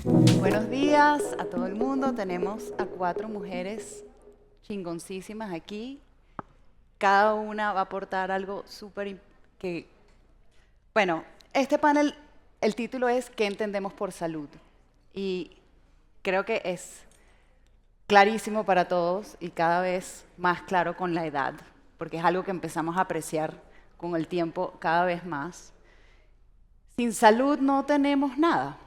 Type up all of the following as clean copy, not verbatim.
Buenos días a todo el mundo. Tenemos a 4 mujeres chingoncísimas aquí. Cada una va a aportar algo súper que... Bueno, este panel, el título es ¿Qué entendemos por salud? Y creo que es clarísimo para todos y cada vez más claro con la edad, porque es algo que empezamos a apreciar con el tiempo cada vez más. Sin salud no tenemos nada.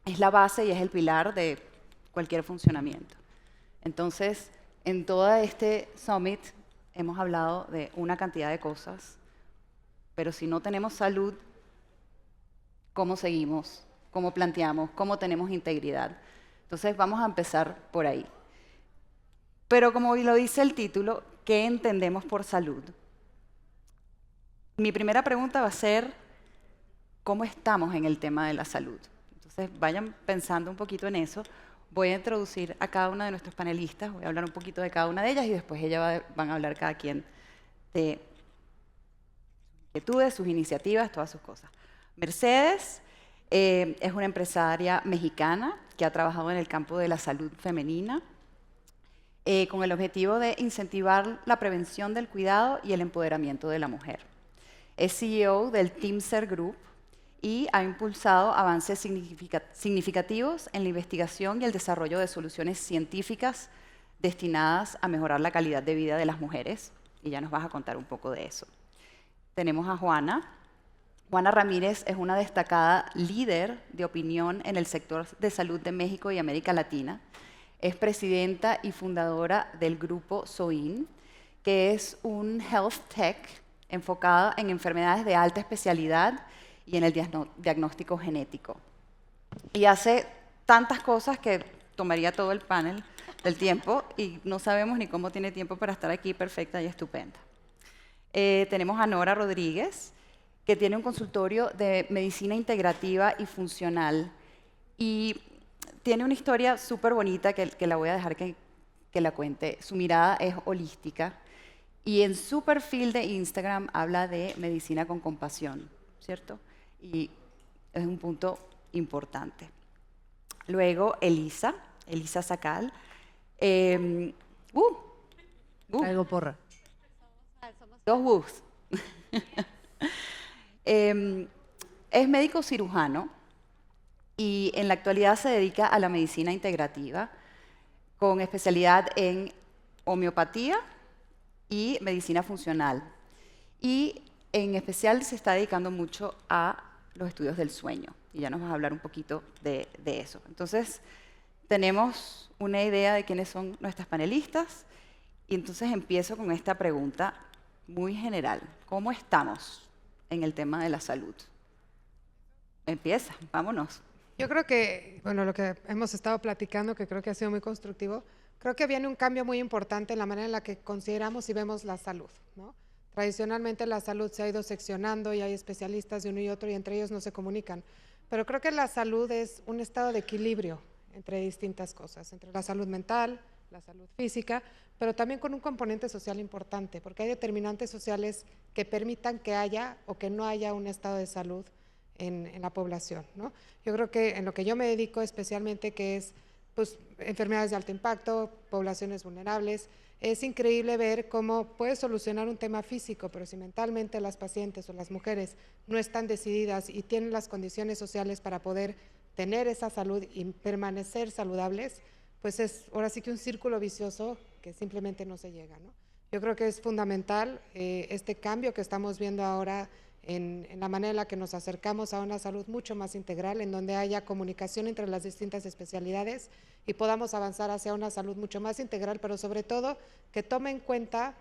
Es la base y es el pilar de cualquier funcionamiento. Entonces, en todo este summit hemos hablado de una cantidad de cosas, pero si no tenemos salud, ¿cómo seguimos? ¿Cómo planteamos? ¿Cómo tenemos integridad? Entonces, vamos a empezar por ahí. Pero como lo dice el título, ¿qué entendemos por salud? Mi primera pregunta va a ser, ¿cómo estamos en el tema de la salud? Entonces, vayan pensando un poquito en eso. Voy a introducir a cada una de nuestros panelistas, voy a hablar un poquito de cada una de ellas y después van a hablar cada quien de sus inquietudes, sus iniciativas, todas sus cosas. Mercedes es una empresaria mexicana que ha trabajado en el campo de la salud femenina con el objetivo de incentivar la prevención del cuidado y el empoderamiento de la mujer. Es CEO del Timser Group, y ha impulsado avances significativos en la investigación y el desarrollo de soluciones científicas destinadas a mejorar la calidad de vida de las mujeres, y ya nos vas a contar un poco de eso. Tenemos a Juana. Juana Ramírez es una destacada líder de opinión en el sector de salud de México y América Latina. Es presidenta y fundadora del grupo SOIN, que es un health tech enfocada en enfermedades de alta especialidad y en el diagnóstico genético. Y hace tantas cosas que tomaría todo el panel del tiempo y no sabemos ni cómo tiene tiempo para estar aquí perfecta y estupenda. Tenemos a Nora Rodríguez, que tiene un consultorio de medicina integrativa y funcional y tiene una historia súper bonita que la voy a dejar que la cuente. Su mirada es holística y en su perfil de Instagram habla de medicina con compasión, ¿cierto? Y es un punto importante. Luego, Elisa Sacal. Traigo porra. 2 woo's. Es médico cirujano y en la actualidad se dedica a la medicina integrativa con especialidad en homeopatía y medicina funcional. Y en especial se está dedicando mucho a los estudios del sueño. Y ya nos vas a hablar un poquito de eso. Entonces, tenemos una idea de quiénes son nuestras panelistas. Y entonces empiezo con esta pregunta muy general. ¿Cómo estamos en el tema de la salud? Empieza, vámonos. Yo creo que, bueno, lo que hemos estado platicando, que creo que ha sido muy constructivo, creo que viene un cambio muy importante en la manera en la que consideramos y vemos la salud, ¿no? Tradicionalmente la salud se ha ido seccionando y hay especialistas de uno y otro y entre ellos no se comunican. Pero creo que la salud es un estado de equilibrio entre distintas cosas, entre la salud mental, la salud física, pero también con un componente social importante, porque hay determinantes sociales que permitan que haya o que no haya un estado de salud en la población, ¿no? Yo creo que en lo que yo me dedico especialmente, que es pues, enfermedades de alto impacto, poblaciones vulnerables, es increíble ver cómo puedes solucionar un tema físico, pero si mentalmente las pacientes o las mujeres no están decididas y tienen las condiciones sociales para poder tener esa salud y permanecer saludables, pues es ahora sí que un círculo vicioso que simplemente no se llega, ¿no? Yo creo que es fundamental este cambio que estamos viendo ahora en la manera en la que nos acercamos a una salud mucho más integral, en donde haya comunicación entre las distintas especialidades y podamos avanzar hacia una salud mucho más integral, pero sobre todo que tome en cuenta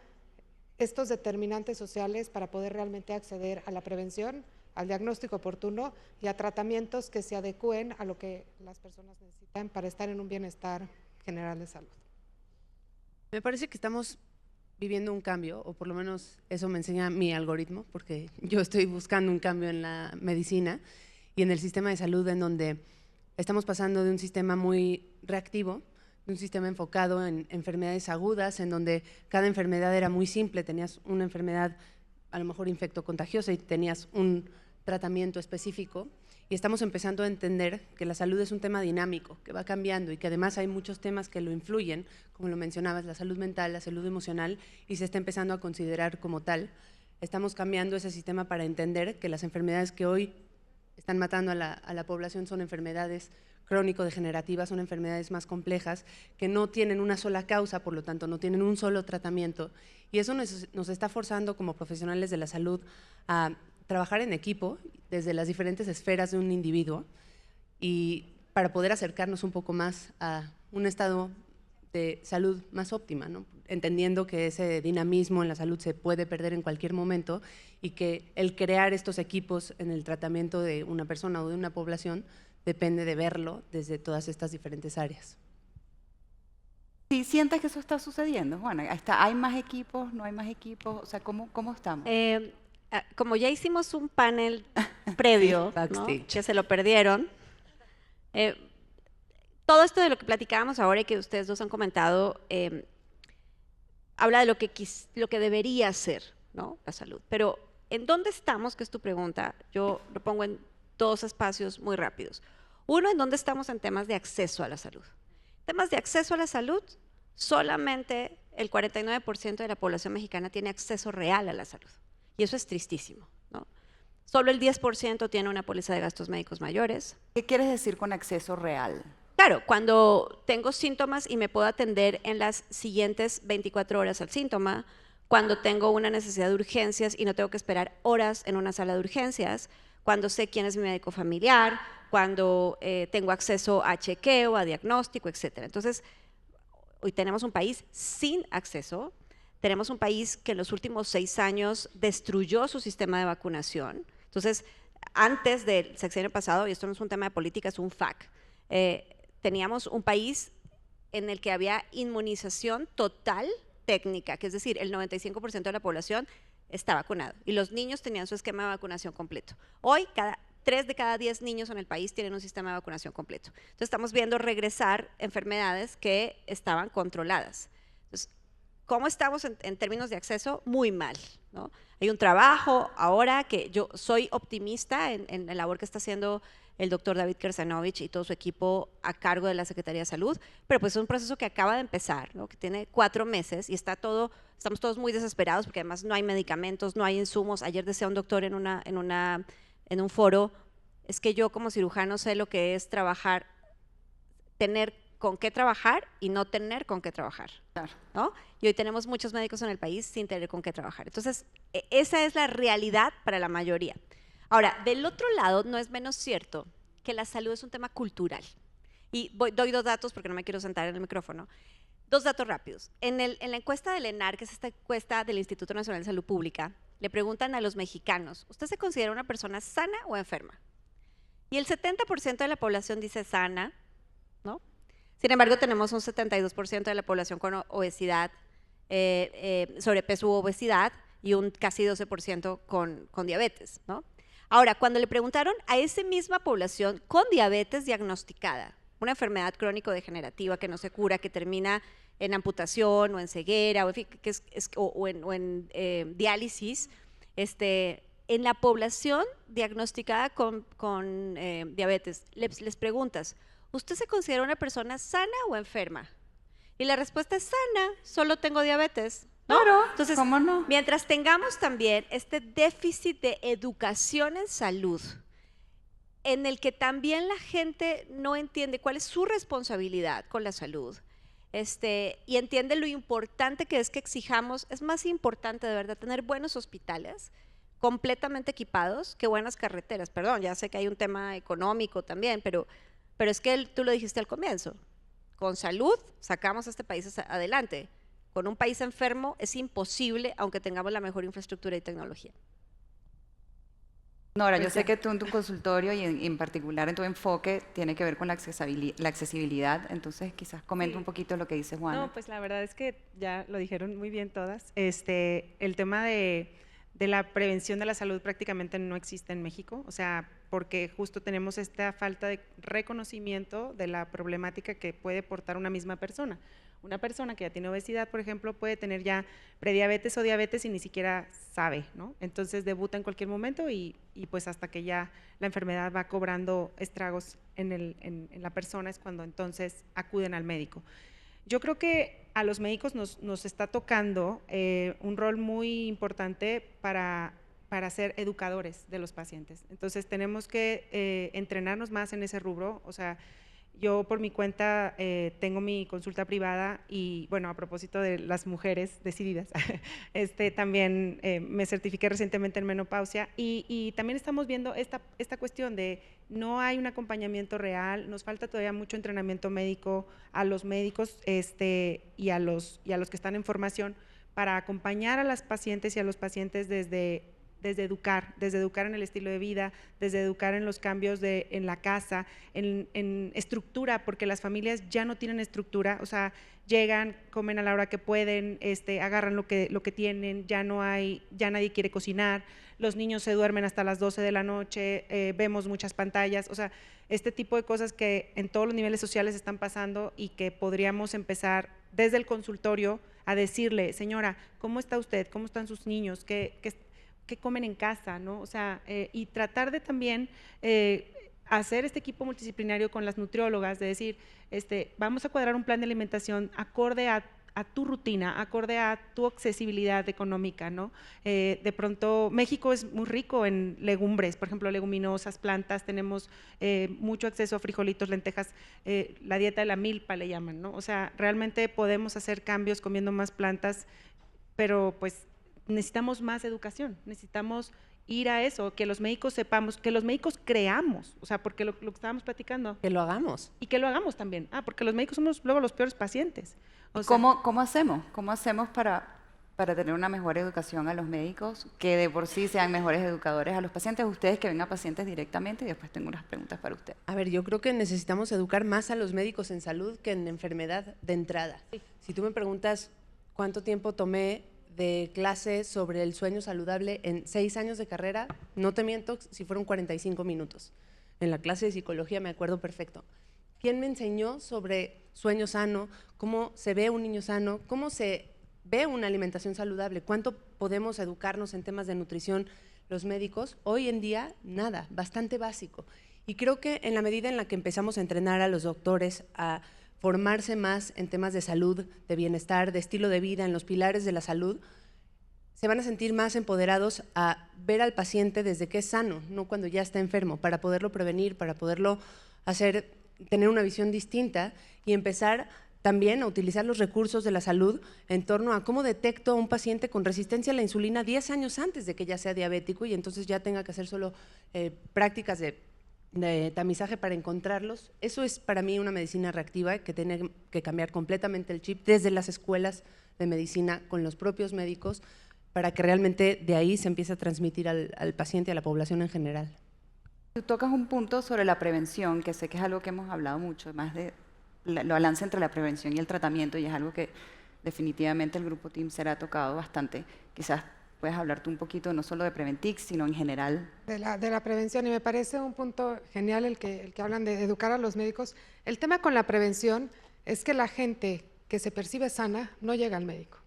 estos determinantes sociales para poder realmente acceder a la prevención, al diagnóstico oportuno y a tratamientos que se adecúen a lo que las personas necesitan para estar en un bienestar general de salud. Me parece que estamos viviendo un cambio, o por lo menos eso me enseña mi algoritmo, porque yo estoy buscando un cambio en la medicina y en el sistema de salud, en donde estamos pasando de un sistema muy reactivo, de un sistema enfocado en enfermedades agudas, en donde cada enfermedad era muy simple, tenías una enfermedad a lo mejor infectocontagiosa y tenías un tratamiento específico y estamos empezando a entender que la salud es un tema dinámico, que va cambiando y que además hay muchos temas que lo influyen, como lo mencionabas, la salud mental, la salud emocional, y se está empezando a considerar como tal. Estamos cambiando ese sistema para entender que las enfermedades que hoy están matando a la población son enfermedades crónico-degenerativas, son enfermedades más complejas que no tienen una sola causa, por lo tanto no tienen un solo tratamiento, y eso nos está forzando como profesionales de la salud a trabajar en equipo desde las diferentes esferas de un individuo y para poder acercarnos un poco más a un estado de salud más óptima, ¿no? Entendiendo que ese dinamismo en la salud se puede perder en cualquier momento y que el crear estos equipos en el tratamiento de una persona o de una población depende de verlo desde todas estas diferentes áreas. ¿Sí sientes que eso está sucediendo, Juana? ¿Hay más equipos, no hay más equipos? O sea, ¿cómo estamos? Como ya hicimos un panel previo, ¿no? Backstage, que se lo perdieron, todo esto de lo que platicábamos ahora y que ustedes dos han comentado, habla de lo que debería ser, ¿no? La salud. Pero ¿en dónde estamos? Que es tu pregunta. Yo lo pongo en dos espacios muy rápidos. Uno, en dónde estamos en temas de acceso a la salud. Temas de acceso a la salud, solamente el 49% de la población mexicana tiene acceso real a la salud. Y eso es tristísimo, ¿no? Solo el 10% tiene una póliza de gastos médicos mayores. ¿Qué quieres decir con acceso real? Claro, cuando tengo síntomas y me puedo atender en las siguientes 24 horas al síntoma, cuando tengo una necesidad de urgencias y no tengo que esperar horas en una sala de urgencias, cuando sé quién es mi médico familiar, cuando tengo acceso a chequeo, a diagnóstico, etc. Entonces, hoy tenemos un país sin acceso. Tenemos un país que en los últimos 6 años destruyó su sistema de vacunación. Entonces, antes del sexenio pasado, y esto no es un tema de política, es un fact, teníamos un país en el que había inmunización total técnica, que es decir, el 95% de la población está vacunado y los niños tenían su esquema de vacunación completo. Hoy, 3 de cada 10 niños en el país tienen un sistema de vacunación completo. Entonces, estamos viendo regresar enfermedades que estaban controladas. Entonces, ¿cómo estamos en términos de acceso? Muy mal, ¿no? Hay un trabajo ahora que yo soy optimista en la labor que está haciendo el doctor David Kersanovich y todo su equipo a cargo de la Secretaría de Salud, pero pues es un proceso que acaba de empezar, ¿no? Que tiene 4 meses y estamos todos muy desesperados porque además no hay medicamentos, no hay insumos. Ayer decía un doctor en un foro, es que yo como cirujano sé lo que es trabajar, tener con qué trabajar y no tener con qué trabajar, ¿no? Y hoy tenemos muchos médicos en el país sin tener con qué trabajar. Entonces, esa es la realidad para la mayoría. Ahora, del otro lado, no es menos cierto que la salud es un tema cultural. Y doy 2 datos porque no me quiero sentar en el micrófono. 2 datos rápidos. En la encuesta del ENAR, que es esta encuesta del Instituto Nacional de Salud Pública, le preguntan a los mexicanos, ¿usted se considera una persona sana o enferma? Y el 70% de la población dice sana, ¿no? Sin embargo, tenemos un 72% de la población con obesidad, sobrepeso u obesidad, y un casi 12% con diabetes, ¿no? Ahora, cuando le preguntaron a esa misma población con diabetes diagnosticada, una enfermedad crónico-degenerativa que no se cura, que termina en amputación o en ceguera o en diálisis, en la población diagnosticada con diabetes, les preguntas, ¿usted se considera una persona sana o enferma? Y la respuesta es sana, solo tengo diabetes. ¿No? Claro, entonces, ¿cómo no? mientras tengamos también este déficit de educación en salud, en el que también la gente no entiende cuál es su responsabilidad con la salud, y entiende lo importante que es que exijamos, es más importante de verdad tener buenos hospitales completamente equipados que buenas carreteras. Perdón, ya sé que hay un tema económico también, pero es que tú lo dijiste al comienzo, con salud sacamos a este país adelante. Con un país enfermo es imposible, aunque tengamos la mejor infraestructura y tecnología. Nora, yo sé que tú en tu consultorio y en particular en tu enfoque tiene que ver con la accesibilidad, entonces quizás comenta un poquito lo que dice Juana. No, pues la verdad es que ya lo dijeron muy bien todas. El tema de de la prevención de la salud prácticamente no existe en México, o sea, porque justo tenemos esta falta de reconocimiento de la problemática que puede portar una misma persona. Una persona que ya tiene obesidad, por ejemplo, puede tener ya prediabetes o diabetes y ni siquiera sabe, ¿no? Entonces debuta en cualquier momento y pues hasta que ya la enfermedad va cobrando estragos en la persona es cuando entonces acuden al médico. Yo creo que a los médicos nos está tocando un rol muy importante para ser educadores de los pacientes. Entonces tenemos que entrenarnos más en ese rubro, o sea, yo por mi cuenta tengo mi consulta privada y bueno, a propósito de las mujeres decididas, también me certifiqué recientemente en menopausia y también estamos viendo esta cuestión de no hay un acompañamiento real, nos falta todavía mucho entrenamiento médico a los médicos y a los que están en formación para acompañar a las pacientes y a los pacientes desde educar en el estilo de vida, desde educar en los cambios en la casa, en estructura, porque las familias ya no tienen estructura, o sea, llegan, comen a la hora que pueden, agarran lo que tienen, ya nadie quiere cocinar, los niños se duermen hasta las 12 de la noche, vemos muchas pantallas, o sea, este tipo de cosas que en todos los niveles sociales están pasando y que podríamos empezar desde el consultorio a decirle, señora, ¿cómo está usted? ¿Cómo están sus niños? ¿Qué comen en casa, ¿no? O sea, y tratar de también hacer este equipo multidisciplinario con las nutriólogas, de decir, vamos a cuadrar un plan de alimentación acorde a tu rutina, acorde a tu accesibilidad económica, ¿no? De pronto, México es muy rico en legumbres, por ejemplo, leguminosas, plantas, tenemos mucho acceso a frijolitos, lentejas, la dieta de la milpa le llaman, ¿no? O sea, realmente podemos hacer cambios comiendo más plantas, pero pues necesitamos más educación, necesitamos ir a eso, que los médicos sepamos, que los médicos creamos, o sea, porque lo que estábamos platicando. Que lo hagamos. Y que lo hagamos también, porque los médicos somos luego los peores pacientes. O sea, ¿Cómo hacemos? ¿Cómo hacemos para tener una mejor educación a los médicos, que de por sí sean mejores educadores a los pacientes? Ustedes que ven a pacientes directamente y después tengo unas preguntas para usted. A ver, yo creo que necesitamos educar más a los médicos en salud que en enfermedad de entrada. Si tú me preguntas cuánto tiempo tomé de clase sobre el sueño saludable en 6 años de carrera, no te miento, si fueron 45 minutos. En la clase de psicología me acuerdo perfecto. ¿Quién me enseñó sobre sueño sano, cómo se ve un niño sano, cómo se ve una alimentación saludable, cuánto podemos educarnos en temas de nutrición los médicos? Hoy en día, nada, bastante básico. Y creo que en la medida en la que empezamos a entrenar a los doctores a formarse más en temas de salud, de bienestar, de estilo de vida, en los pilares de la salud, se van a sentir más empoderados a ver al paciente desde que es sano, no cuando ya está enfermo, para poderlo prevenir, para poderlo tener una visión distinta y empezar también a utilizar los recursos de la salud en torno a cómo detecto a un paciente con resistencia a la insulina 10 años antes de que ya sea diabético y entonces ya tenga que hacer solo prácticas de tamizaje para encontrarlos. Eso es para mí una medicina reactiva que tiene que cambiar completamente el chip desde las escuelas de medicina con los propios médicos para que realmente de ahí se empiece a transmitir al paciente y a la población en general. Tú tocas un punto sobre la prevención, que sé que es algo que hemos hablado mucho, más de la balance entre la prevención y el tratamiento, y es algo que definitivamente el grupo Team será tocado bastante. Quizás puedes hablar tú un poquito no solo de Preventix, sino en general. De la prevención, y me parece un punto genial el que hablan de educar a los médicos. El tema con la prevención es que la gente que se percibe sana no llega al médico.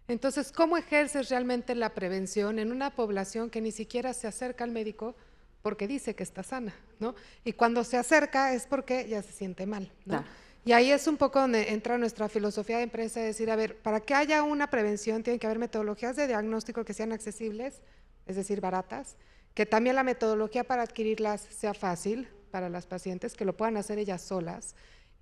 Entonces, ¿cómo ejerces realmente la prevención en una población que ni siquiera se acerca al médico porque dice que está sana, ¿no? Y cuando se acerca es porque ya se siente mal, ¿no? Claro. Y ahí es un poco donde entra nuestra filosofía de empresa, de decir, a ver, para que haya una prevención tienen que haber metodologías de diagnóstico que sean accesibles, es decir, baratas, que también la metodología para adquirirlas sea fácil para las pacientes, que lo puedan hacer ellas solas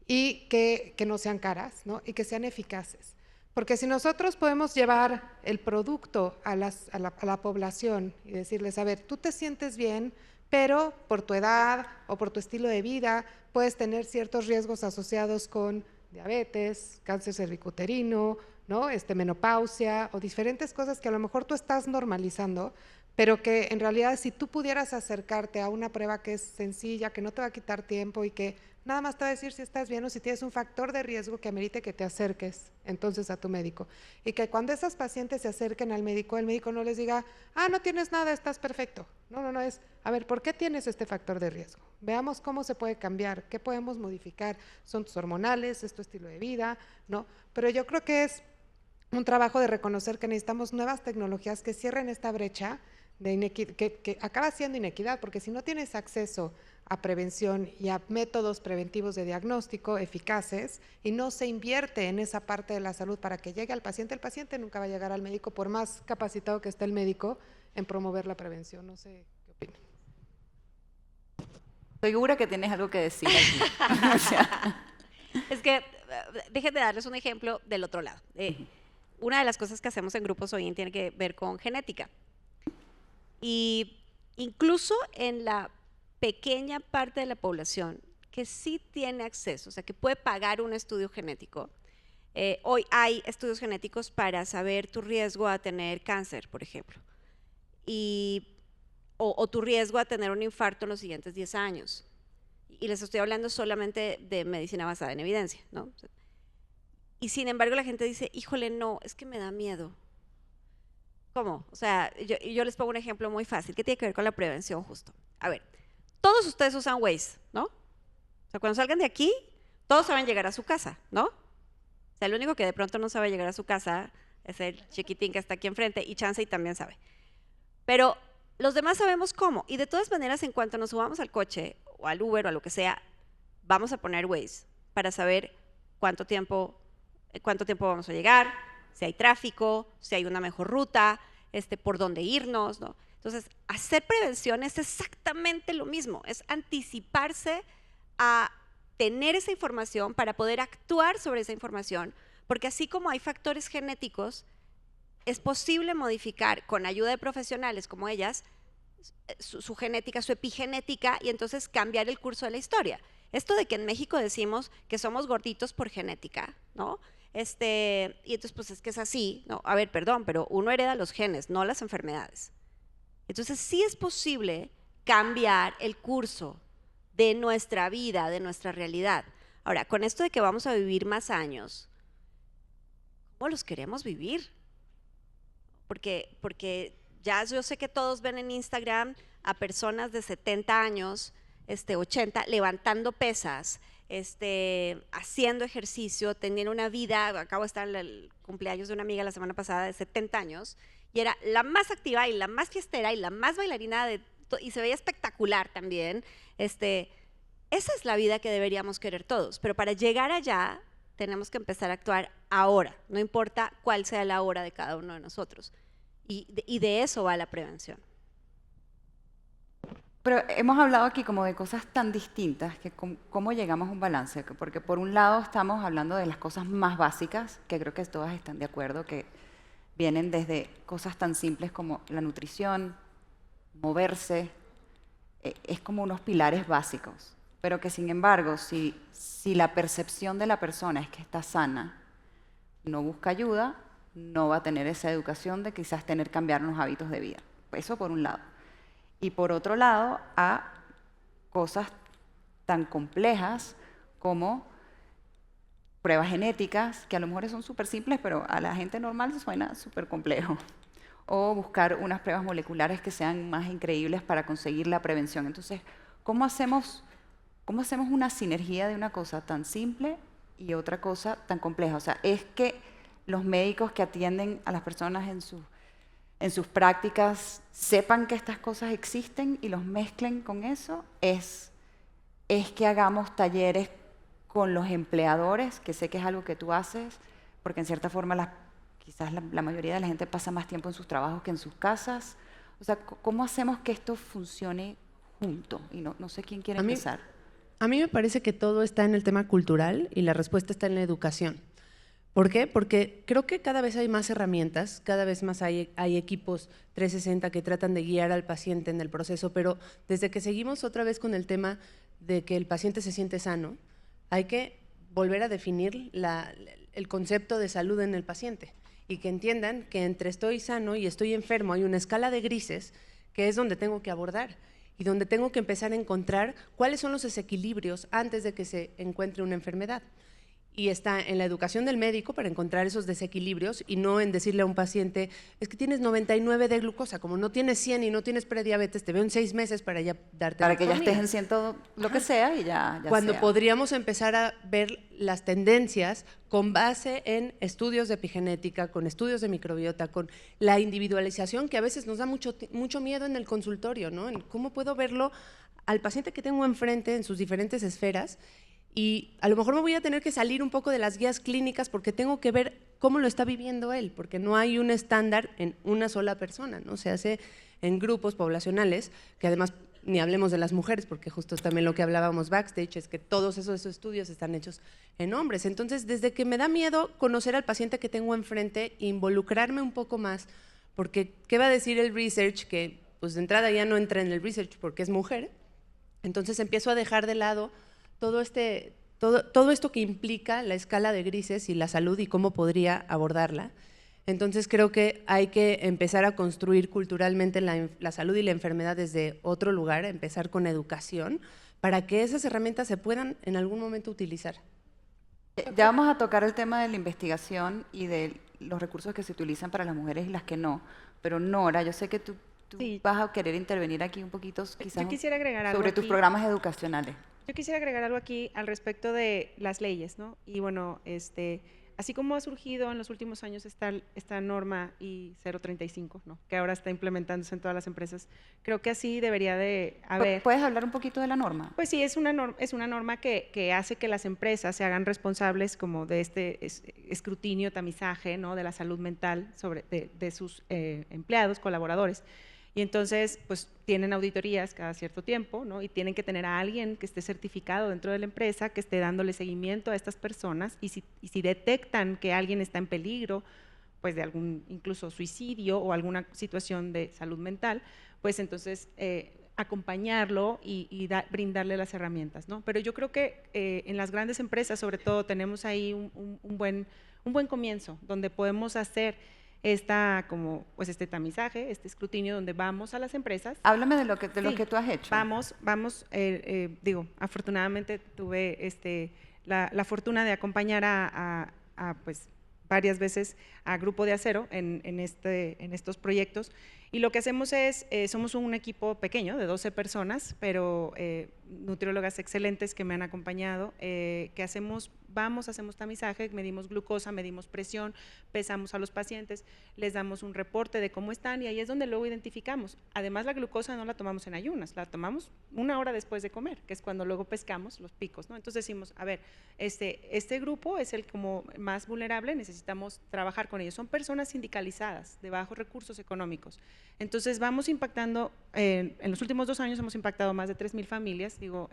y que no sean caras, ¿no? Y que sean eficaces. Porque si nosotros podemos llevar el producto a la población y decirles, a ver, tú te sientes bien, pero por tu edad o por tu estilo de vida puedes tener ciertos riesgos asociados con diabetes, cáncer cervicuterino, ¿no? Menopausia o diferentes cosas que a lo mejor tú estás normalizando, pero que en realidad si tú pudieras acercarte a una prueba que es sencilla, que no te va a quitar tiempo y que nada más te va a decir si estás bien o si tienes un factor de riesgo que amerite que te acerques entonces a tu médico. Y que cuando esas pacientes se acerquen al médico, el médico no les diga, no tienes nada, estás perfecto. No, es, a ver, ¿por qué tienes este factor de riesgo? Veamos cómo se puede cambiar, qué podemos modificar. ¿Son tus hormonales, es tu estilo de vida? ¿No? Pero yo creo que es un trabajo de reconocer que necesitamos nuevas tecnologías que cierren esta brecha de que acaba siendo inequidad, porque si no tienes acceso a prevención y a métodos preventivos de diagnóstico eficaces y no se invierte en esa parte de la salud para que llegue al paciente, el paciente nunca va a llegar al médico por más capacitado que esté el médico en promover la prevención. No sé qué opinan. Estoy segura que tienes algo que decir aquí. O sea, Es que, déjenme darles un ejemplo del otro lado. Una de las cosas que hacemos en Grupos Hoy tiene que ver con genética. Y incluso en la pequeña parte de la población que sí tiene acceso, o sea, que puede pagar un estudio genético, hoy hay estudios genéticos para saber tu riesgo a tener cáncer, por ejemplo, o tu riesgo a tener un infarto en los siguientes 10 años. Y les estoy hablando solamente de medicina basada en evidencia, ¿no? Y sin embargo la gente dice, híjole, no, es que me da miedo. ¿Cómo? O sea, yo les pongo un ejemplo muy fácil que tiene que ver con la prevención justo. A ver, todos ustedes usan Waze, ¿no? O sea, cuando salgan de aquí, todos saben llegar a su casa, ¿no? O sea, el único que de pronto no sabe llegar a su casa es el chiquitín que está aquí enfrente y Chansey también sabe. Pero los demás sabemos cómo. Y de todas maneras, en cuanto nos subamos al coche o al Uber o a lo que sea, vamos a poner Waze para saber cuánto tiempo vamos a llegar, si hay tráfico, si hay una mejor ruta, por dónde irnos, ¿no? Entonces, hacer prevención es exactamente lo mismo, es anticiparse a tener esa información para poder actuar sobre esa información, porque así como hay factores genéticos, es posible modificar con ayuda de profesionales como ellas su genética, su epigenética, y entonces cambiar el curso de la historia. Esto de que en México decimos que somos gorditos por genética, ¿no? Y entonces pues es que es así, ¿no? A ver, perdón, pero uno hereda los genes, no las enfermedades. Entonces sí es posible cambiar el curso de nuestra vida, de nuestra realidad. Ahora, con esto de que vamos a vivir más años, ¿cómo los queremos vivir? Porque ya yo sé que todos ven en Instagram a personas de 70 años, 80, levantando pesas, haciendo ejercicio, teniendo una vida. Acabo de estar en el cumpleaños de una amiga la semana pasada de 70 años y era la más activa y la más fiestera y la más bailarina y se veía espectacular también. Esa es la vida que deberíamos querer todos, pero para llegar allá tenemos que empezar a actuar ahora, no importa cuál sea la hora de cada uno de nosotros. Y de eso va la prevención. pero hemos hablado aquí como de cosas tan distintas que cómo llegamos a un balance, porque por un lado estamos hablando de las cosas más básicas, que creo que todas están de acuerdo, que vienen desde cosas tan simples como la nutrición, moverse, es como unos pilares básicos, pero que sin embargo, si la percepción de la persona es que está sana, no busca ayuda, no va a tener esa educación de quizás cambiar unos hábitos de vida. Eso por un lado. Y por otro lado, a cosas tan complejas como pruebas genéticas, que a lo mejor son súper simples, pero a la gente normal suena súper complejo. O buscar unas pruebas moleculares que sean más increíbles para conseguir la prevención. Entonces, ¿cómo hacemos una sinergia de una cosa tan simple y otra cosa tan compleja? O sea, es que los médicos que atienden a las personas en sus prácticas sepan que estas cosas existen y los mezclen con eso, es que hagamos talleres con los empleadores, que sé que es algo que tú haces, porque en cierta forma quizás la mayoría de la gente pasa más tiempo en sus trabajos que en sus casas. O sea, ¿cómo hacemos que esto funcione junto? Y no sé quién quiere empezar. A mí me parece que todo está en el tema cultural y la respuesta está en la educación. ¿Por qué? Porque creo que cada vez hay más herramientas, cada vez más hay equipos 360 que tratan de guiar al paciente en el proceso, pero desde que seguimos otra vez con el tema de que el paciente se siente sano, hay que volver a definir el concepto de salud en el paciente y que entiendan que entre estoy sano y estoy enfermo hay una escala de grises que es donde tengo que abordar y donde tengo que empezar a encontrar cuáles son los desequilibrios antes de que se encuentre una enfermedad. Y está en la educación del médico para encontrar esos desequilibrios y no en decirle a un paciente, es que tienes 99 de glucosa, como no tienes 100 y no tienes prediabetes, te veo en 6 meses para ya darte Para que ya metformina. estés en 100 lo que sea y ya Cuando sea. podríamos empezar a ver las tendencias con base en estudios de epigenética, con estudios de microbiota, con la individualización que a veces nos da mucho miedo en el consultorio, ¿no? En cómo puedo verlo al paciente que tengo enfrente en sus diferentes esferas. Y a lo mejor me voy a tener que salir un poco de las guías clínicas porque tengo que ver cómo lo está viviendo él, porque no hay un estándar en una sola persona, ¿no? Se hace en grupos poblacionales, que además ni hablemos de las mujeres, porque justo también lo que hablábamos backstage es que todos esos estudios están hechos en hombres. Entonces, desde que me da miedo conocer al paciente que tengo enfrente, involucrarme un poco más, porque ¿qué va a decir el research? Que pues de entrada ya no entra en el research porque es mujer, entonces empiezo a dejar de lado todo esto que implica la escala de grises y la salud y cómo podría abordarla. Entonces creo que hay que empezar a construir culturalmente la salud y la enfermedad desde otro lugar, empezar con educación, para que esas herramientas se puedan en algún momento utilizar. Ya vamos a tocar el tema de la investigación y de los recursos que se utilizan para las mujeres y las que no, pero Nora, yo sé que tú Sí. vas a querer intervenir aquí un poquito, quizás Yo quisiera agregar algo sobre tus aquí. programas educacionales. Yo quisiera agregar algo aquí al respecto de las leyes, ¿no? Y bueno, así como ha surgido en los últimos años esta norma I-035, ¿no? Que ahora está implementándose en todas las empresas, creo que así debería de haber. ¿Puedes hablar un poquito de la norma? Pues sí, es una norma que hace que las empresas se hagan responsables como de este escrutinio, tamizaje, ¿no? De la salud mental de sus empleados, colaboradores. Y entonces, pues tienen auditorías cada cierto tiempo, ¿no? Y tienen que tener a alguien que esté certificado dentro de la empresa, que esté dándole seguimiento a estas personas, y si detectan que alguien está en peligro, pues de algún incluso suicidio o alguna situación de salud mental, pues entonces acompañarlo y brindarle las herramientas, ¿no? Pero yo creo que en las grandes empresas, sobre todo, tenemos ahí un buen comienzo, donde podemos hacer este tamizaje, este escrutinio, donde vamos a las empresas. Háblame de lo que Sí, tú has hecho. Vamos, afortunadamente tuve la fortuna de acompañar pues varias veces a Grupo de Acero en estos proyectos, y lo que hacemos es, somos un equipo pequeño de 12 personas, pero nutriólogas excelentes que me han acompañado, que hacemos tamizaje, medimos glucosa, medimos presión, pesamos a los pacientes, les damos un reporte de cómo están, y ahí es donde luego identificamos. Además, la glucosa no la tomamos en ayunas, la tomamos 1 hora después de comer, que es cuando luego pescamos los picos, ¿no? Entonces decimos, a ver, este grupo es el como más vulnerable, necesitamos trabajar con ellos. Son personas sindicalizadas, de bajos recursos económicos. Entonces vamos impactando, en los últimos 2 años hemos impactado más de 3,000 familias. Digo,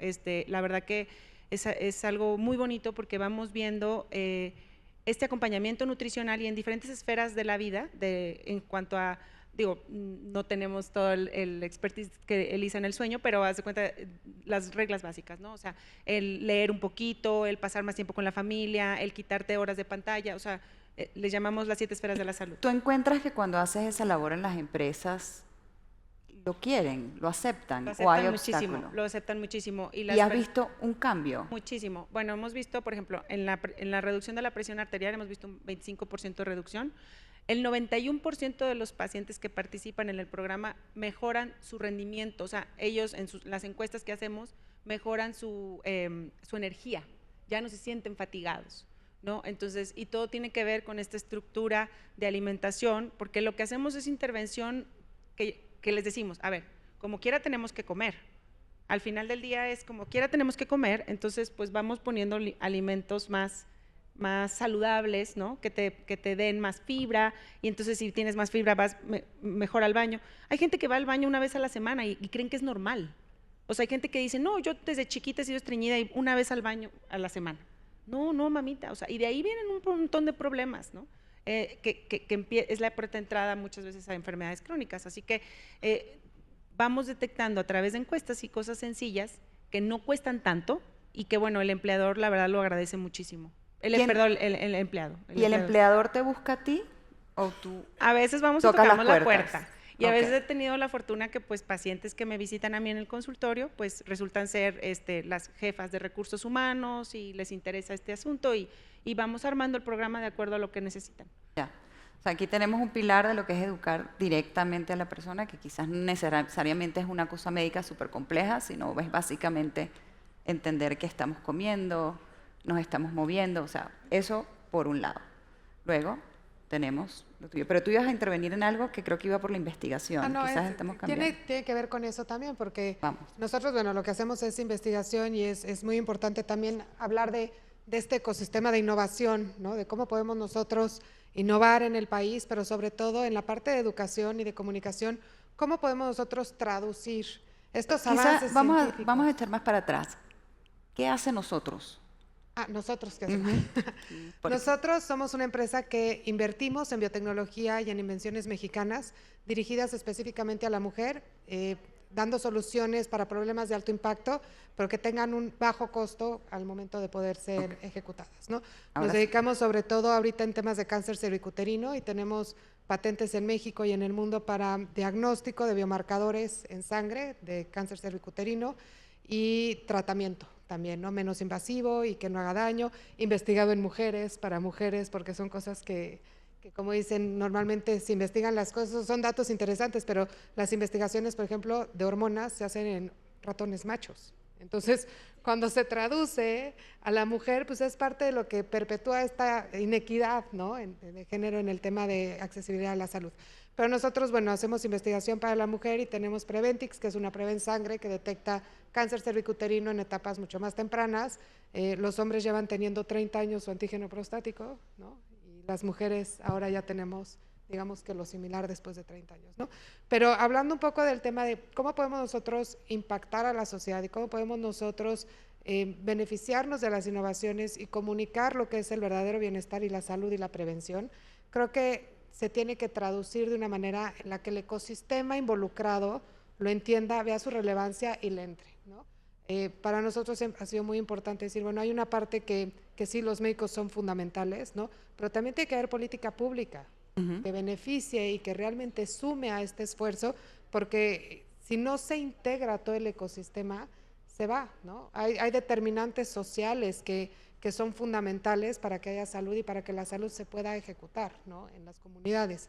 la verdad que es algo muy bonito, porque vamos viendo este acompañamiento nutricional y en diferentes esferas de la vida, en cuanto a, digo, no tenemos todo el expertise que Elisa en el sueño, pero haz de cuenta las reglas básicas, ¿no? O sea, el leer un poquito, el pasar más tiempo con la familia, el quitarte horas de pantalla, o sea, les llamamos las 7 esferas de la salud. ¿Tú encuentras que cuando haces esa labor en las empresas lo quieren, lo aceptan, Lo o hay aceptan muchísimo, obstáculos? lo aceptan muchísimo. ¿Y has visto un cambio? Muchísimo. Bueno, hemos visto, por ejemplo, en la reducción de la presión arterial hemos visto un 25% de reducción. El 91% de los pacientes que participan en el programa mejoran su rendimiento, o sea, ellos en las encuestas que hacemos mejoran su energía, ya no se sienten fatigados, ¿no? Entonces, y todo tiene que ver con esta estructura de alimentación, porque lo que hacemos es intervención que les decimos, a ver, como quiera tenemos que comer. Al final del día es como quiera tenemos que comer, entonces pues vamos poniendo alimentos más saludables, ¿no? Que te den más fibra, y entonces si tienes más fibra vas mejor al baño. Hay gente que va al baño 1 vez a la semana y creen que es normal. O sea, hay gente que dice, no, yo desde chiquita he sido estreñida y 1 vez al baño a la semana. No, mamita, o sea, y de ahí vienen un montón de problemas, ¿no? Es la puerta de entrada muchas veces a enfermedades crónicas, así que vamos detectando a través de encuestas y cosas sencillas que no cuestan tanto, y que bueno, el empleador la verdad lo agradece muchísimo. El empleado. ¿Y el empleador te busca a ti o tú A veces vamos y tocas tocamos las la puertas? puerta. Y a Ok. veces he tenido la fortuna que pues pacientes que me visitan a mí en el consultorio pues resultan ser las jefas de recursos humanos y les interesa este asunto y vamos armando el programa de acuerdo a lo que necesitan. Ya. O sea, aquí tenemos un pilar de lo que es educar directamente a la persona, que quizás no necesariamente es una cosa médica súper compleja, sino es básicamente entender qué estamos comiendo, nos estamos moviendo, o sea, eso por un lado. Luego tenemos lo tuyo. Pero tú ibas a intervenir en algo que creo que iba por la investigación. No, Quizás estamos cambiando. tiene que ver con eso también, porque Vamos. nosotros, bueno, lo que hacemos es investigación y es muy importante también hablar de este ecosistema de innovación, ¿no? De cómo podemos nosotros innovar en el país, pero sobre todo en la parte de educación y de comunicación, cómo podemos nosotros traducir estos avances Quizás vamos científicos. a echar más para atrás. ¿Qué hace nosotros? Nosotros, ¿qué hacemos? Por- Nosotros somos una empresa que invertimos en biotecnología y en invenciones mexicanas dirigidas específicamente a la mujer, dando soluciones para problemas de alto impacto, pero que tengan un bajo costo al momento de poder ser ejecutadas, ¿no? Ahora Nos sí. dedicamos sobre todo ahorita en temas de cáncer cervicuterino y tenemos patentes en México y en el mundo para diagnóstico de biomarcadores en sangre de cáncer cervicuterino y tratamiento también, ¿no? Menos invasivo y que no haga daño, investigado en mujeres, para mujeres, porque son cosas que como dicen, normalmente se investigan las cosas, son datos interesantes, pero las investigaciones, por ejemplo, de hormonas se hacen en ratones machos. Entonces, cuando se traduce a la mujer, pues es parte de lo que perpetúa esta inequidad, ¿no? De género en el tema de accesibilidad a la salud. Pero nosotros, bueno, hacemos investigación para la mujer y tenemos Preventix, que es una Prevensangre que detecta cáncer cervicuterino en etapas mucho más tempranas. Los hombres llevan teniendo 30 años su antígeno prostático, ¿no? Y las mujeres ahora ya tenemos, digamos que lo similar después de 30 años, ¿no? Pero hablando un poco del tema de cómo podemos nosotros impactar a la sociedad y cómo podemos nosotros beneficiarnos de las innovaciones y comunicar lo que es el verdadero bienestar y la salud y la prevención, creo que se tiene que traducir de una manera en la que el ecosistema involucrado lo entienda, vea su relevancia y le entre, ¿no? Para nosotros ha sido muy importante decir, bueno, hay una parte que sí, los médicos son fundamentales, ¿no? Pero también tiene que haber política pública que beneficie y que realmente sume a este esfuerzo, porque si no se integra todo el ecosistema, se va, ¿no? Hay determinantes sociales que son fundamentales para que haya salud y para que la salud se pueda ejecutar, ¿no? En las comunidades.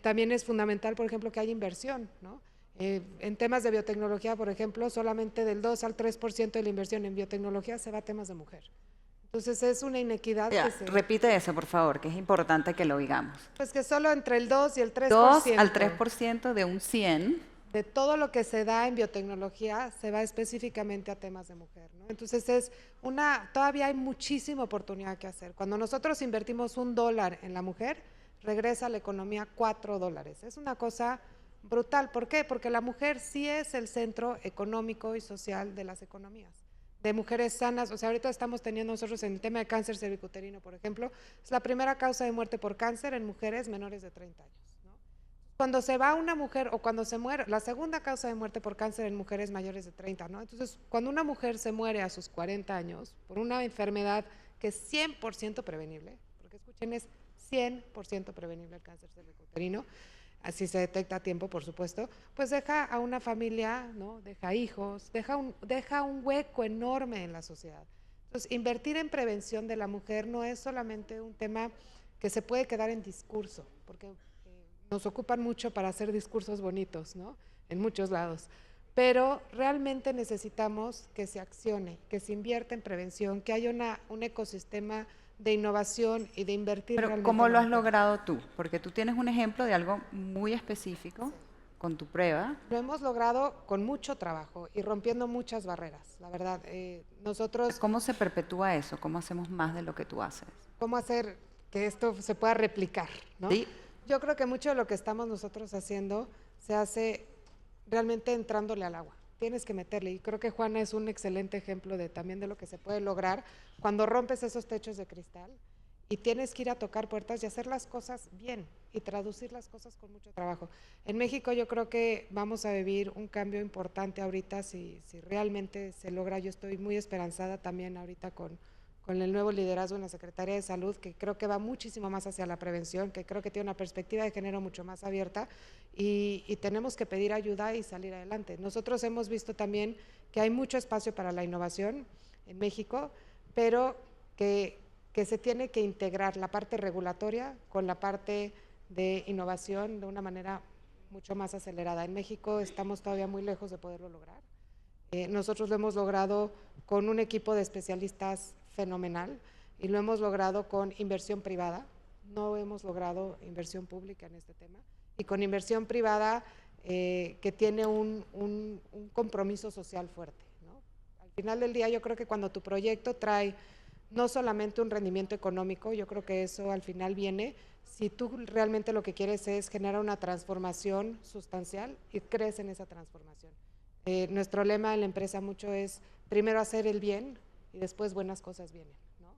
También es fundamental, por ejemplo, que haya inversión, ¿no? En temas de biotecnología, por ejemplo, solamente del 2 al 3% de la inversión en biotecnología se va a temas de mujer. Entonces es una inequidad Ya, que se… repite eso, por favor, que es importante que lo oigamos. Pues que solo entre el 2 y el 3%. 2 al 3% de un 100. De todo lo que se da en biotecnología se va específicamente a temas de mujer, ¿no? Entonces todavía hay muchísima oportunidad que hacer. Cuando nosotros invertimos $1 en la mujer, regresa a la economía $4. Es una cosa brutal. ¿Por qué? Porque la mujer sí es el centro económico y social de las economías, de mujeres sanas. O sea, ahorita estamos teniendo nosotros en el tema de cáncer cervicuterino, por ejemplo, es la primera causa de muerte por cáncer en mujeres menores de 30 años. Cuando se va una mujer o cuando se muere, la segunda causa de muerte por cáncer en mujeres mayores de 30, ¿no? Entonces, cuando una mujer se muere a sus 40 años por una enfermedad que es 100% prevenible, porque escuchen, es 100% prevenible el cáncer cervicuterino, así se detecta a tiempo, por supuesto, pues deja a una familia, ¿no? Deja hijos, deja un hueco enorme en la sociedad. Entonces, invertir en prevención de la mujer no es solamente un tema que se puede quedar en discurso, porque nos ocupan mucho para hacer discursos bonitos, ¿no? En muchos lados. Pero realmente necesitamos que se accione, que se invierta en prevención, que haya un ecosistema de innovación y de invertir Pero realmente. ¿cómo en lo la has mujer. logrado tú? Porque tú tienes un ejemplo de algo muy específico con tu prueba. Lo hemos logrado con mucho trabajo y rompiendo muchas barreras, la verdad. Nosotros, ¿Cómo se perpetúa eso? ¿Cómo hacemos más de lo que tú haces? ¿cómo hacer que esto se pueda replicar, ¿no? Sí. Yo creo que mucho de lo que estamos nosotros haciendo se hace realmente entrándole al agua. Tienes que meterle, y creo que Juana es un excelente ejemplo también de lo que se puede lograr cuando rompes esos techos de cristal y tienes que ir a tocar puertas y hacer las cosas bien y traducir las cosas con mucho trabajo. En México yo creo que vamos a vivir un cambio importante ahorita si realmente se logra. Yo estoy muy esperanzada también ahorita con con el nuevo liderazgo en la Secretaría de Salud, que creo que va muchísimo más hacia la prevención, que creo que tiene una perspectiva de género mucho más abierta y tenemos que pedir ayuda y salir adelante. Nosotros hemos visto también que hay mucho espacio para la innovación en México, pero que se tiene que integrar la parte regulatoria con la parte de innovación de una manera mucho más acelerada. En México estamos todavía muy lejos de poderlo lograr. Nosotros lo hemos logrado con un equipo de especialistas fenomenal y lo hemos logrado con inversión privada. No hemos logrado inversión pública en este tema. Y con inversión privada que tiene un compromiso social fuerte, ¿no? Al final del día yo creo que cuando tu proyecto trae no solamente un rendimiento económico, yo creo que eso al final viene si tú realmente lo que quieres es generar una transformación sustancial y crees en esa transformación. Nuestro lema en la empresa mucho es primero hacer el bien y después buenas cosas vienen, ¿no?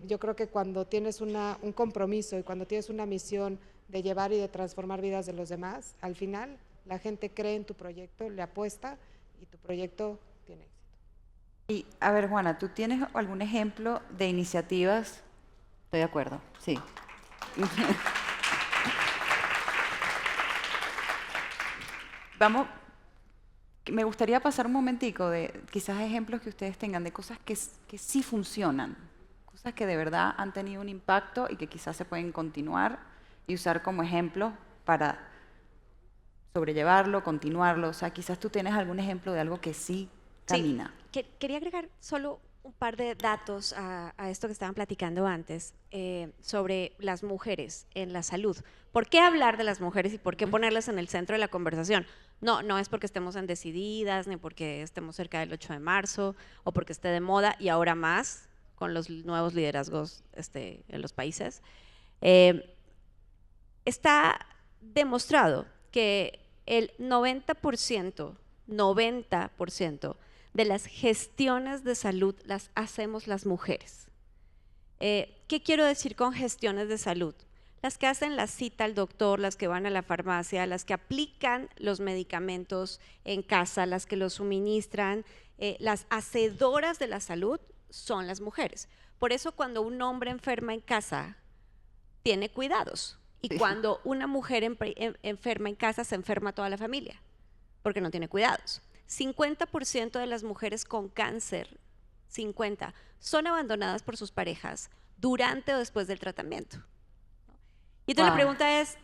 Yo creo que cuando tienes un compromiso y cuando tienes una misión de llevar y de transformar vidas de los demás, al final la gente cree en tu proyecto, le apuesta y tu proyecto tiene éxito. Y a ver, Juana, ¿tú tienes algún ejemplo de iniciativas? Estoy de acuerdo, sí. Vamos, me gustaría pasar un momentico de quizás ejemplos que ustedes tengan de cosas que sí funcionan, cosas que de verdad han tenido un impacto y que quizás se pueden continuar y usar como ejemplo para sobrellevarlo, continuarlo. O sea, quizás tú tienes algún ejemplo de algo que sí camina. Sí, quería agregar solo un par de datos a esto que estaban platicando antes sobre las mujeres en la salud. ¿Por qué hablar de las mujeres y por qué ponerlas en el centro de la conversación? No es porque estemos en Decididas, ni porque estemos cerca del 8 de marzo, o porque esté de moda, y ahora más, con los nuevos liderazgos en los países. Está demostrado que el 90% de las gestiones de salud las hacemos las mujeres. ¿Qué quiero decir con gestiones de salud? Las que hacen la cita al doctor, las que van a la farmacia, las que aplican los medicamentos en casa, las que los suministran, las hacedoras de la salud son las mujeres. Por eso cuando un hombre enferma en casa, tiene cuidados. Y cuando una mujer enferma en casa, se enferma toda la familia, porque no tiene cuidados. 50% de las mujeres con cáncer, 50, son abandonadas por sus parejas durante o después del tratamiento. Y entonces la pregunta es,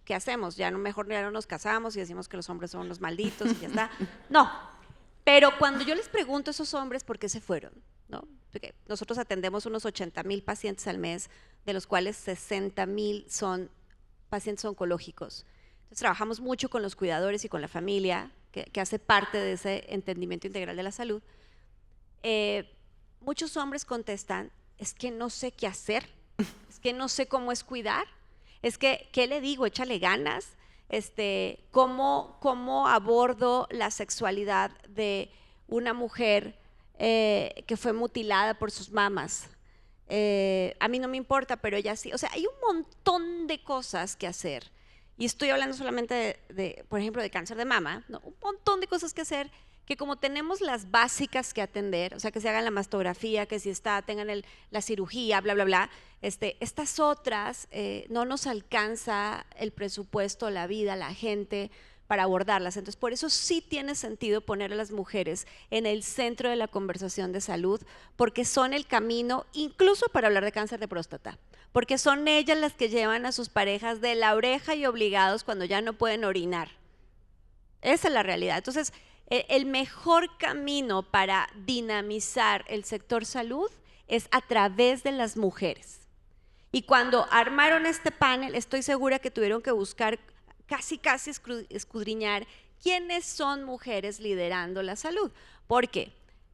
¿qué hacemos? Mejor ya no nos casamos y decimos que los hombres son unos malditos y ya está. No, pero cuando yo les pregunto a esos hombres por qué se fueron, ¿no? Porque nosotros atendemos unos 80,000 pacientes al mes, de los cuales 60,000 son pacientes oncológicos. Entonces trabajamos mucho con los cuidadores y con la familia, que hace parte de ese entendimiento integral de la salud. Muchos hombres contestan, es que no sé qué hacer, es que no sé cómo es cuidar, es que, ¿qué le digo? Échale ganas, ¿cómo abordo la sexualidad de una mujer que fue mutilada por sus mamas? A mí no me importa, pero ella sí. O sea, hay un montón de cosas que hacer. Y estoy hablando solamente por ejemplo, de cáncer de mama, ¿no? Un montón de cosas que hacer, que como tenemos las básicas que atender, o sea, que se hagan la mastografía, que si tengan la cirugía, bla, bla, bla, estas otras no nos alcanza el presupuesto, la vida, la gente para abordarlas. Entonces, por eso sí tiene sentido poner a las mujeres en el centro de la conversación de salud, porque son el camino, incluso para hablar de cáncer de próstata, porque son ellas las que llevan a sus parejas de la oreja y obligados cuando ya no pueden orinar. Esa es la realidad. Entonces, el mejor camino para dinamizar el sector salud es a través de las mujeres. Y cuando armaron este panel, estoy segura que tuvieron que buscar casi escudriñar quiénes son mujeres liderando la salud. Porque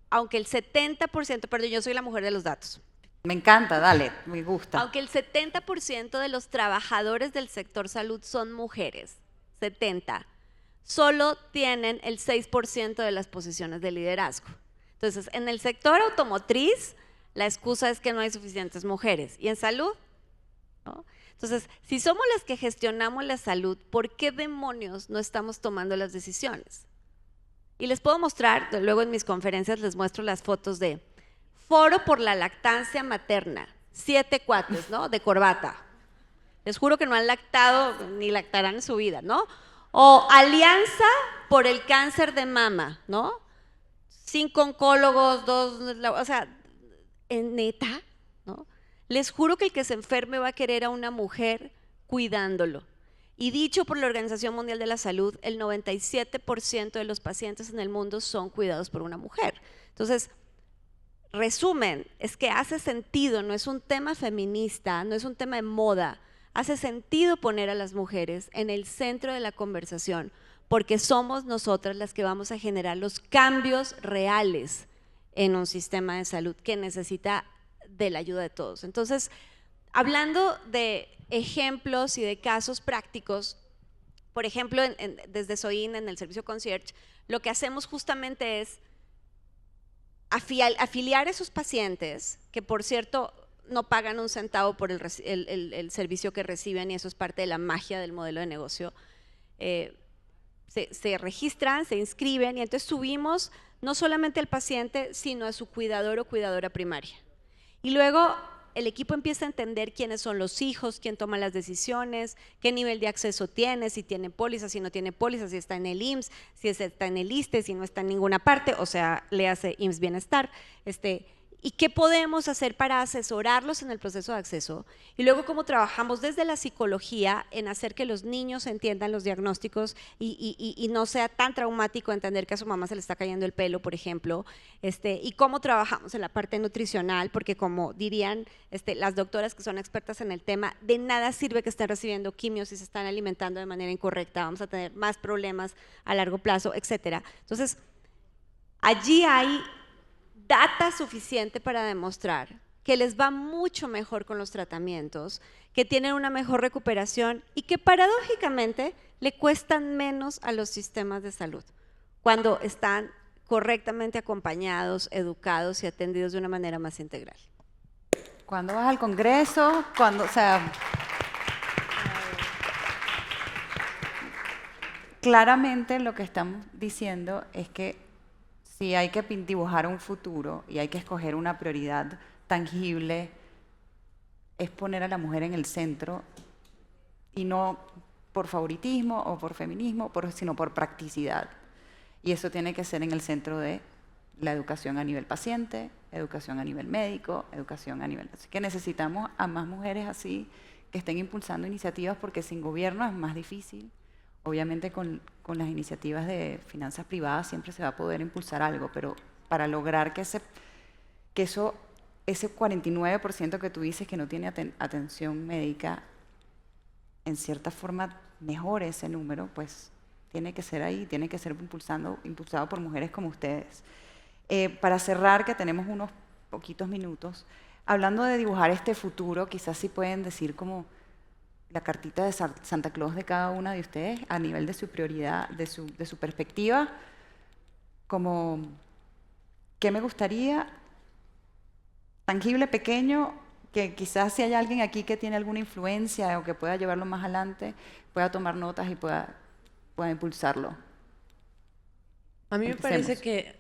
aunque el 70%, perdón, yo soy la mujer de los datos. Me encanta, dale, me gusta. Aunque el 70% de los trabajadores del sector salud son mujeres, 70%, solo tienen el 6% de las posiciones de liderazgo. Entonces, en el sector automotriz, la excusa es que no hay suficientes mujeres. ¿Y en salud? ¿No? Entonces, si somos las que gestionamos la salud, ¿por qué demonios no estamos tomando las decisiones? Y les puedo mostrar, luego en mis conferencias les muestro las fotos de Foro por la lactancia materna, 7 cuates, ¿no? De corbata. Les juro que no han lactado ni lactarán en su vida, ¿no? O Alianza por el cáncer de mama, ¿no? 5 oncólogos, 2, o sea, neta, ¿no? Les juro que el que se enferme va a querer a una mujer cuidándolo. Y dicho por la Organización Mundial de la Salud, el 97% de los pacientes en el mundo son cuidados por una mujer. Entonces, resumen, es que hace sentido, no es un tema feminista, no es un tema de moda, hace sentido poner a las mujeres en el centro de la conversación, porque somos nosotras las que vamos a generar los cambios reales en un sistema de salud que necesita de la ayuda de todos. Entonces, hablando de ejemplos y de casos prácticos, por ejemplo, desde SOIN, en el servicio concierge, lo que hacemos justamente es afiliar a esos pacientes, que por cierto no pagan un centavo por el servicio que reciben, y eso es parte de la magia del modelo de negocio. Se registran, se inscriben, y entonces subimos no solamente al paciente, sino a su cuidador o cuidadora primaria. Y luego el equipo empieza a entender quiénes son los hijos, quién toma las decisiones, qué nivel de acceso tiene, si tiene póliza, si no tiene póliza, si está en el IMSS, si está en el ISSSTE, si no está en ninguna parte, o sea, le hace IMSS Bienestar, y qué podemos hacer para asesorarlos en el proceso de acceso, y luego cómo trabajamos desde la psicología en hacer que los niños entiendan los diagnósticos y no sea tan traumático entender que a su mamá se le está cayendo el pelo, por ejemplo, y cómo trabajamos en la parte nutricional, porque como dirían las doctoras que son expertas en el tema, de nada sirve que estén recibiendo quimios si se están alimentando de manera incorrecta, vamos a tener más problemas a largo plazo, etcétera. Entonces, allí hay data suficiente para demostrar que les va mucho mejor con los tratamientos, que tienen una mejor recuperación y que paradójicamente le cuestan menos a los sistemas de salud cuando están correctamente acompañados, educados y atendidos de una manera más integral. Cuando vas al Congreso, o sea, claramente lo que estamos diciendo es que si hay que dibujar un futuro y hay que escoger una prioridad tangible, es poner a la mujer en el centro, y no por favoritismo o por feminismo, sino por practicidad. Y eso tiene que ser en el centro de la educación a nivel paciente, educación a nivel médico, educación a nivel... Así que necesitamos a más mujeres así que estén impulsando iniciativas, porque sin gobierno es más difícil. Obviamente con las iniciativas de finanzas privadas siempre se va a poder impulsar algo, pero para lograr que ese 49% que tú dices que no tiene atención médica, en cierta forma mejore ese número, pues tiene que ser ahí, tiene que ser impulsado por mujeres como ustedes. Para cerrar, que tenemos unos poquitos minutos, hablando de dibujar este futuro, quizás sí pueden decir como la cartita de Santa Claus de cada una de ustedes a nivel de su prioridad, de su perspectiva, como ¿qué me gustaría? Tangible, pequeño, que quizás si hay alguien aquí que tiene alguna influencia o que pueda llevarlo más adelante, pueda tomar notas y pueda impulsarlo. A mí me parece que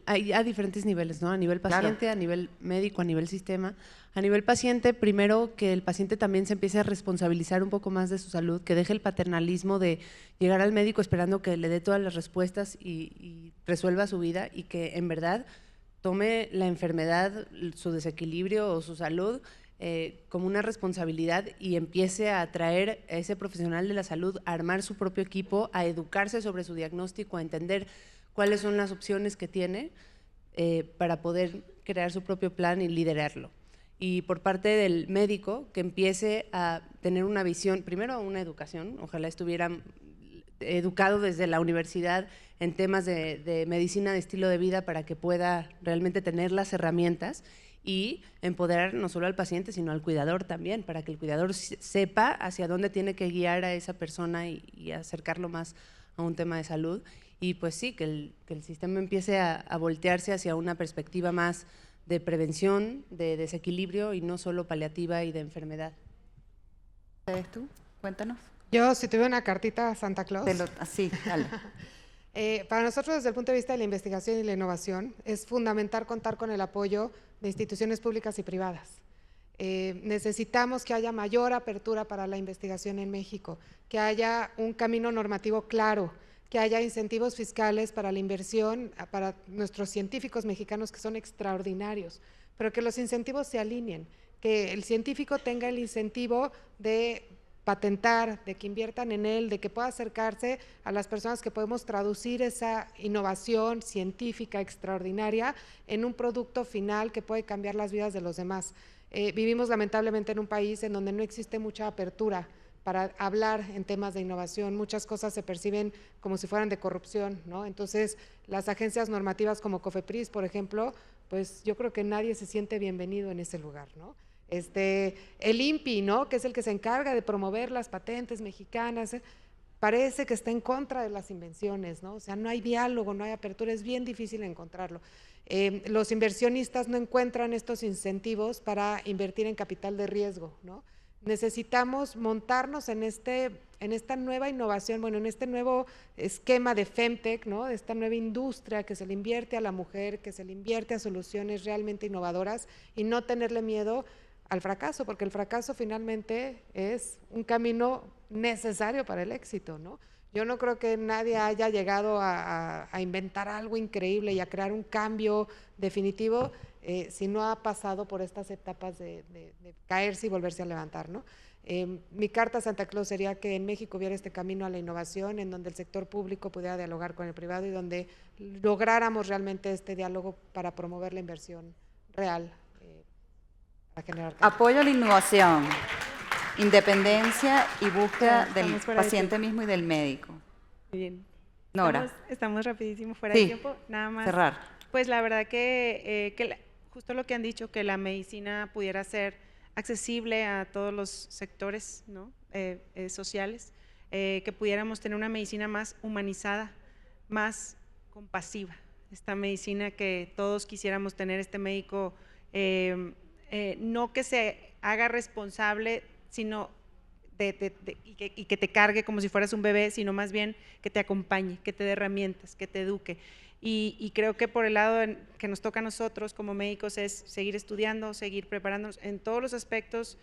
hay a diferentes niveles, ¿no? A nivel paciente, claro, a nivel médico, a nivel sistema. A nivel paciente, primero que el paciente también se empiece a responsabilizar un poco más de su salud, que deje el paternalismo de llegar al médico esperando que le dé todas las respuestas y resuelva su vida, y que en verdad tome la enfermedad, su desequilibrio o su salud como una responsabilidad, y empiece a atraer a ese profesional de la salud a armar su propio equipo, a educarse sobre su diagnóstico, a entender cuáles son las opciones que tiene para poder crear su propio plan y liderarlo. Y por parte del médico, que empiece a tener una visión, primero una educación, ojalá estuvieran educado desde la universidad en temas de medicina de estilo de vida, para que pueda realmente tener las herramientas y empoderar no solo al paciente, sino al cuidador también, para que el cuidador sepa hacia dónde tiene que guiar a esa persona y acercarlo más a un tema de salud. Y pues sí, que el sistema empiece a voltearse hacia una perspectiva más de prevención, de desequilibrio, y no solo paliativa y de enfermedad. ¿Eres tú? Cuéntanos. Yo, si tuve una cartita a Santa Claus. Sí, dale. Para nosotros, desde el punto de vista de la investigación y la innovación, es fundamental contar con el apoyo de instituciones públicas y privadas. Necesitamos que haya mayor apertura para la investigación en México, que haya un camino normativo claro, que haya incentivos fiscales para la inversión, para nuestros científicos mexicanos que son extraordinarios, pero que los incentivos se alineen, que el científico tenga el incentivo de patentar, de que inviertan en él, de que pueda acercarse a las personas que podemos traducir esa innovación científica extraordinaria en un producto final que puede cambiar las vidas de los demás. Vivimos lamentablemente en un país en donde no existe mucha apertura para hablar en temas de innovación, muchas cosas se perciben como si fueran de corrupción, ¿no? Entonces, las agencias normativas como COFEPRIS, por ejemplo, pues yo creo que nadie se siente bienvenido en ese lugar, ¿no? El INPI, ¿no?, que es el que se encarga de promover las patentes mexicanas, parece que está en contra de las invenciones, ¿no? O sea, no hay diálogo, no hay apertura, es bien difícil encontrarlo. Los inversionistas no encuentran estos incentivos para invertir en capital de riesgo, ¿no? Necesitamos montarnos en esta nueva innovación, bueno, en este nuevo esquema de Femtech, ¿no?, de esta nueva industria que se le invierte a la mujer, que se le invierte a soluciones realmente innovadoras y no tenerle miedo al fracaso, porque el fracaso finalmente es un camino necesario para el éxito, ¿no? Yo no creo que nadie haya llegado a inventar algo increíble y a crear un cambio definitivo si no ha pasado por estas etapas de caerse y volverse a levantar, ¿no? Mi carta a Santa Claus sería que en México hubiera este camino a la innovación, en donde el sector público pudiera dialogar con el privado y donde lográramos realmente este diálogo para promover la inversión real. Apoyo a la innovación, independencia y búsqueda Ya, del estamos fuera de paciente tiempo. mismo y del médico. Muy bien. Nora, Estamos rapidísimo fuera Sí. de tiempo. Nada más. cerrar. Pues la verdad que, justo lo que han dicho, que la medicina pudiera ser accesible a todos los sectores, ¿no?, sociales, que pudiéramos tener una medicina más humanizada, más compasiva. Esta medicina que todos quisiéramos tener, este médico, no que se haga responsable, sino y que te cargue como si fueras un bebé, sino más bien que te acompañe, que te dé herramientas, que te eduque. Y creo que por el lado que nos toca a nosotros como médicos es seguir estudiando, seguir preparándonos en todos los aspectos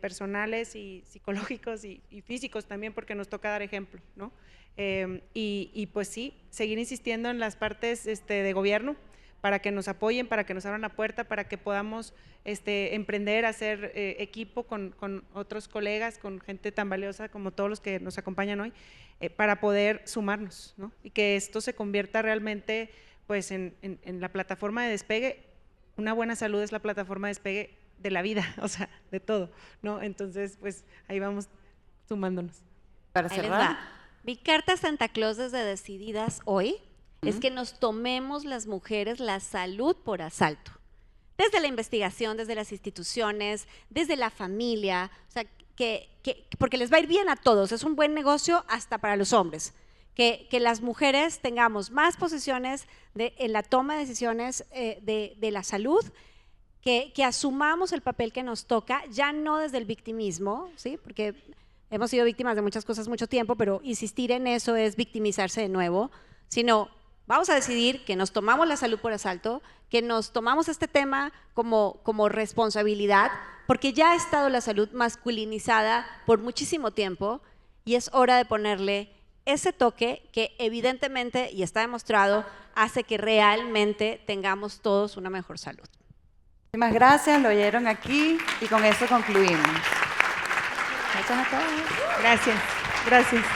personales y psicológicos y físicos también, porque nos toca dar ejemplo, ¿no? Y pues sí, seguir insistiendo en las partes de gobierno para que nos apoyen, para que nos abran la puerta, para que podamos emprender, hacer equipo con otros colegas, con gente tan valiosa como todos los que nos acompañan hoy, para poder sumarnos, ¿no? Y que esto se convierta realmente pues en la plataforma de despegue. Una buena salud es la plataforma de despegue de la vida, o sea, de todo, ¿no? Entonces, pues ahí vamos sumándonos. Para Ahí les cerrar, va. Mi carta a Santa Claus desde Decididas hoy es que nos tomemos las mujeres la salud por asalto. Desde la investigación, desde las instituciones, desde la familia, o sea, porque les va a ir bien a todos, es un buen negocio hasta para los hombres. Que las mujeres tengamos más posiciones en la toma de decisiones de la salud, que asumamos el papel que nos toca, ya no desde el victimismo, ¿sí? Porque hemos sido víctimas de muchas cosas mucho tiempo, pero insistir en eso es victimizarse de nuevo, sino vamos a decidir que nos tomamos la salud por asalto, que nos tomamos este tema como responsabilidad, porque ya ha estado la salud masculinizada por muchísimo tiempo y es hora de ponerle ese toque que evidentemente, y está demostrado, hace que realmente tengamos todos una mejor salud. muchísimas gracias, lo oyeron aquí y con eso concluimos. Gracias a todos. Gracias.